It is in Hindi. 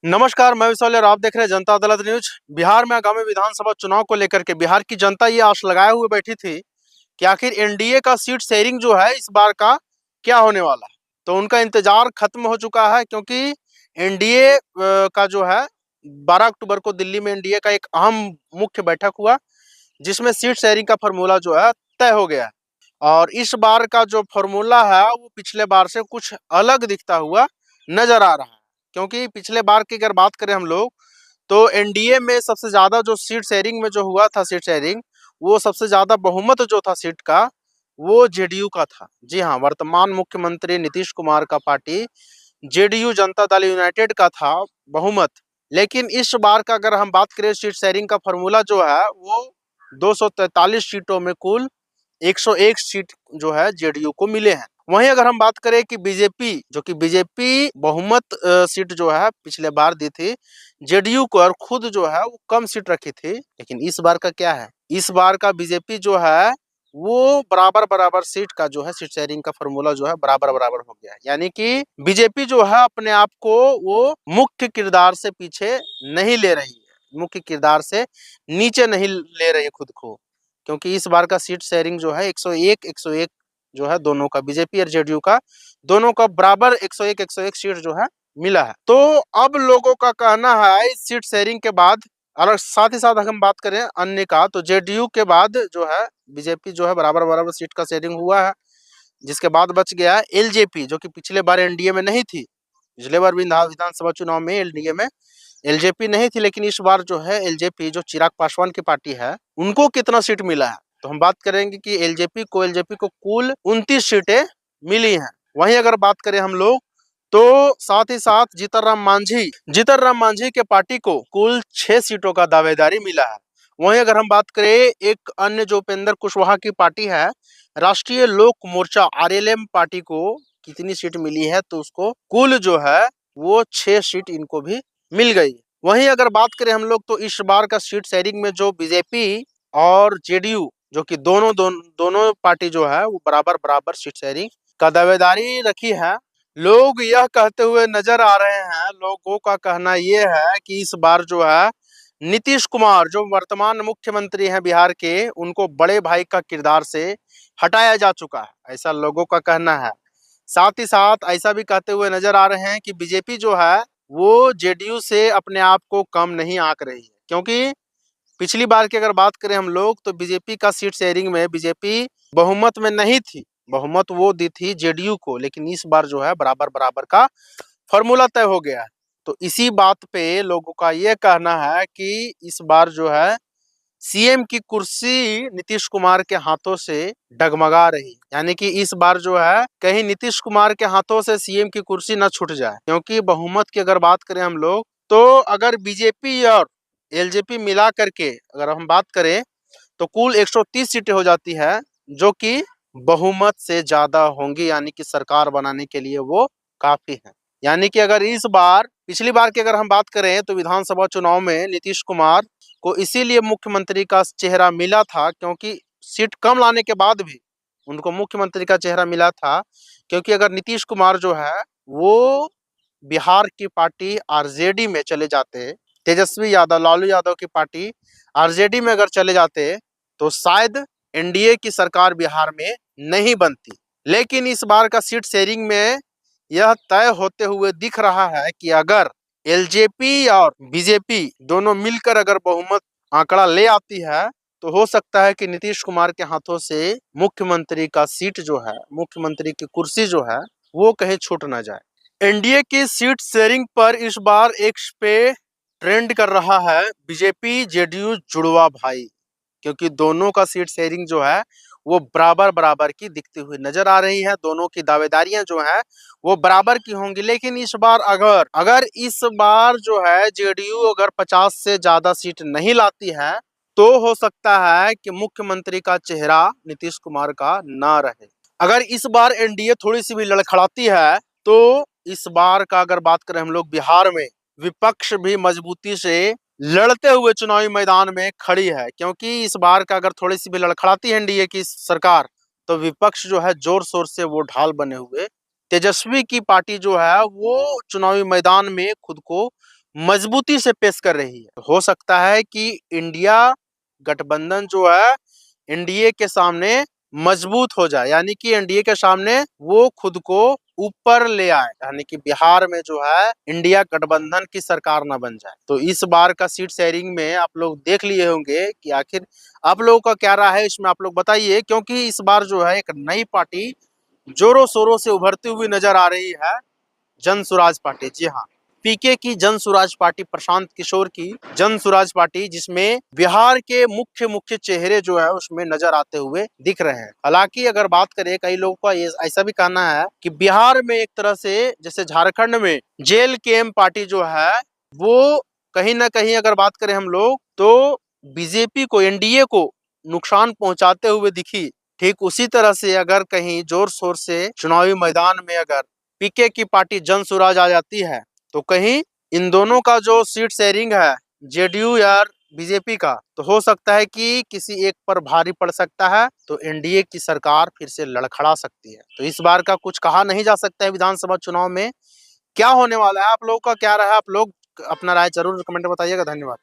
नमस्कार, मैं विशाल और आप देख रहे हैं जनता अदालत न्यूज। बिहार में आगामी विधानसभा चुनाव को लेकर के बिहार की जनता ये आश लगाए हुए बैठी थी कि आखिर एनडीए का सीट शेयरिंग जो है इस बार का क्या होने वाला है। तो उनका इंतजार खत्म हो चुका है, क्योंकि एनडीए का जो है 12 अक्टूबर को दिल्ली में एनडीए का एक अहम मुख्य बैठक हुआ, जिसमें सीट शेयरिंग का फॉर्मूला जो है तय हो गया है। और इस बार का जो फॉर्मूला है वो पिछले बार से कुछ अलग दिखता हुआ नजर आ रहा है, क्योंकि पिछले बार की अगर बात करें हम लोग तो एनडीए में सबसे ज्यादा जो सीट शेयरिंग में जो हुआ था सीट शेयरिंग, वो सबसे ज्यादा बहुमत जो था सीट का वो जेडीयू का था। जी हाँ, वर्तमान मुख्यमंत्री नीतीश कुमार का party JDU Janata Dal United का था बहुमत। लेकिन इस बार का अगर हम बात करें सीट शेयरिंग का फॉर्मूला जो है वो 243 सीटों में कुल 101 सीट जो है जेडीयू को मिले हैं। वहीं अगर हम बात करें कि बीजेपी बहुमत सीट जो है पिछले बार दी थी जेडीयू को, और खुद जो है वो कम सीट रखी थी। लेकिन इस बार का क्या है, इस बार का बीजेपी जो है वो बराबर बराबर सीट का जो है सीट शेयरिंग का फॉर्मूला जो है बराबर बराबर हो गया है। यानी कि बीजेपी जो है अपने आप को वो मुख्य किरदार से पीछे नहीं ले रही है, मुख्य किरदार से नीचे नहीं ले रही है खुद को, क्योंकि इस बार का सीट शेयरिंग जो है 101 जो है दोनों का, बीजेपी और जेडीयू का दोनों का बराबर 101 सीट जो है मिला है। तो अब लोगों का कहना है इस सीट शेयरिंग के बाद, और साथ ही साथ अगर हम बात करें अन्य का, तो जेडीयू के बाद जो है बीजेपी जो है बराबर बराबर सीट का शेयरिंग हुआ है। जिसके बाद बच गया एलजेपी, जो कि पिछले बार एनडीए में नहीं थी। पिछले बार विधानसभा चुनाव में एनडीए में एलजेपी नहीं थी, लेकिन इस बार जो है एलजेपी जो चिराग पासवान की पार्टी है उनको कितना सीट मिला है, तो हम बात करेंगे कि एलजेपी को कुल 29 सीटें मिली हैं। वहीं अगर बात करें हम लोग तो साथ ही साथ जीतन राम मांझी के पार्टी को कुल 6 सीटों का दावेदारी मिला है। वहीं अगर हम बात करें एक अन्य जो उपेंद्र कुशवाहा की पार्टी है, राष्ट्रीय लोक मोर्चा आरएलएम पार्टी को कितनी सीट मिली है, तो उसको कुल जो है वो 6 सीट इनको भी मिल गई। वहीं अगर बात करें हम लोग तो इस बार का सीट शेयरिंग में जो बीजेपी और जेडीयू जो कि दोनों पार्टी जो है वो बराबर बराबर सीट शेयरिंग का दावेदारी रखी है। लोग यह कहते हुए नजर आ रहे हैं, लोगों का कहना यह है कि इस बार जो है नीतीश कुमार जो वर्तमान मुख्यमंत्री हैं बिहार के, उनको बड़े भाई का किरदार से हटाया जा चुका है, ऐसा लोगों का कहना है। साथ ही साथ ऐसा भी कहते हुए नजर आ रहे हैं कि बीजेपी जो है वो जेडीयू से अपने आप को कम नहीं आंक रही है, क्योंकि पिछली बार की अगर बात करें हम लोग तो बीजेपी का सीट शेयरिंग में बीजेपी बहुमत में नहीं थी, बहुमत वो दी थी जेडीयू को। लेकिन इस बार जो है बराबर बराबर का फॉर्मूला तय हो गया है। तो इसी बात पे लोगों का ये कहना है कि इस बार जो है सीएम की कुर्सी नीतीश कुमार के हाथों से डगमगा रही, यानी कि इस बार जो है कहीं नीतीश कुमार के हाथों से सीएम की कुर्सी न छूट जाए। क्योंकि बहुमत की अगर बात करें हम लोग तो अगर बीजेपी और एलजेपी मिला करके अगर हम बात करें तो कुल 130 सीटें हो जाती है, जो कि बहुमत से ज्यादा होंगी, यानी कि सरकार बनाने के लिए वो काफी है। यानी कि अगर इस बार पिछली बार की अगर हम बात करें तो विधानसभा चुनाव में नीतीश कुमार को इसीलिए मुख्यमंत्री का चेहरा मिला था, क्योंकि सीट कम लाने के बाद भी उनको मुख्यमंत्री का चेहरा मिला था। क्योंकि अगर नीतीश कुमार जो है वो बिहार की पार्टी आरजेडी में चले जाते, तेजस्वी यादव लालू यादव की पार्टी आरजेडी में अगर चले जाते तो शायद एनडीए की सरकार बिहार में नहीं बनती। लेकिन इस बार का सीट शेयरिंग में यह तय होते हुए दिख रहा है कि अगर एलजेपी और बीजेपी दोनों मिलकर अगर बहुमत आंकड़ा ले आती है तो हो सकता है कि नीतीश कुमार के हाथों से मुख्यमंत्री का सीट जो है, मुख्यमंत्री की कुर्सी जो है वो कहीं छूट ना जाए। एनडीए की सीट शेयरिंग पर इस बार एक्स पे ट्रेंड कर रहा है बीजेपी जेडीयू जुड़वा भाई, क्योंकि दोनों का सीट शेयरिंग जो है वो बराबर बराबर की दिखती हुई नजर आ रही है। दोनों की दावेदारियां जो है वो बराबर की होंगी। लेकिन इस बार अगर अगर इस बार जो है जेडीयू अगर 50 से ज्यादा सीट नहीं लाती है तो हो सकता है कि मुख्यमंत्री का चेहरा नीतीश कुमार का ना रहे। अगर इस बार एनडीए थोड़ी सी भी लड़खड़ाती है तो इस बार का अगर बात करें हम लोग बिहार में विपक्ष भी मजबूती से लड़ते हुए चुनावी मैदान में खड़ी है। क्योंकि इस बार का अगर थोड़ी सी भी लड़खड़ाती है एनडीए की सरकार तो विपक्ष जो है जोर शोर से वो ढाल बने हुए। तेजस्वी की पार्टी जो है वो चुनावी मैदान में खुद को मजबूती से पेश कर रही है। हो सकता है कि इंडिया गठबंधन जो है एनडीए के सामने मजबूत हो जाए, यानी कि एनडीए के सामने वो खुद को ऊपर ले आए, यानी कि बिहार में जो है इंडिया गठबंधन की सरकार ना बन जाए। तो इस बार का सीट शेयरिंग में आप लोग देख लिए होंगे कि आखिर आप लोगों का क्या राय है, इसमें आप लोग बताइए। क्योंकि इस बार जो है एक नई पार्टी जोरों शोरों से उभरती हुई नजर आ रही है, जन सुराज पार्टी। जी हाँ, पीके की जन सुराज पार्टी, प्रशांत किशोर की जन सुराज पार्टी, जिसमें बिहार के मुख्य मुख्य चेहरे जो है उसमें नजर आते हुए दिख रहे हैं। हालांकि अगर बात करें, कई लोगों का ये ऐसा भी कहना है कि बिहार में एक तरह से जैसे झारखंड में जेल के एम पार्टी जो है वो कहीं ना कहीं अगर बात करें हम लोग तो बीजेपी को, एनडीए को नुकसान पहुंचाते हुए दिखी। ठीक उसी तरह से अगर कहीं जोर शोर से चुनावी मैदान में अगर पीके की पार्टी जन सुराज आ जाती है तो कहीं इन दोनों का जो सीट शेयरिंग है जेडीयू या बीजेपी का, तो हो सकता है कि किसी एक पर भारी पड़ सकता है, तो एनडीए की सरकार फिर से लड़खड़ा सकती है। तो इस बार का कुछ कहा नहीं जा सकता है विधानसभा चुनाव में क्या होने वाला है। आप लोगों का क्या रहा है, आप लोग अपना राय जरूर कमेंट में बताइएगा। धन्यवाद।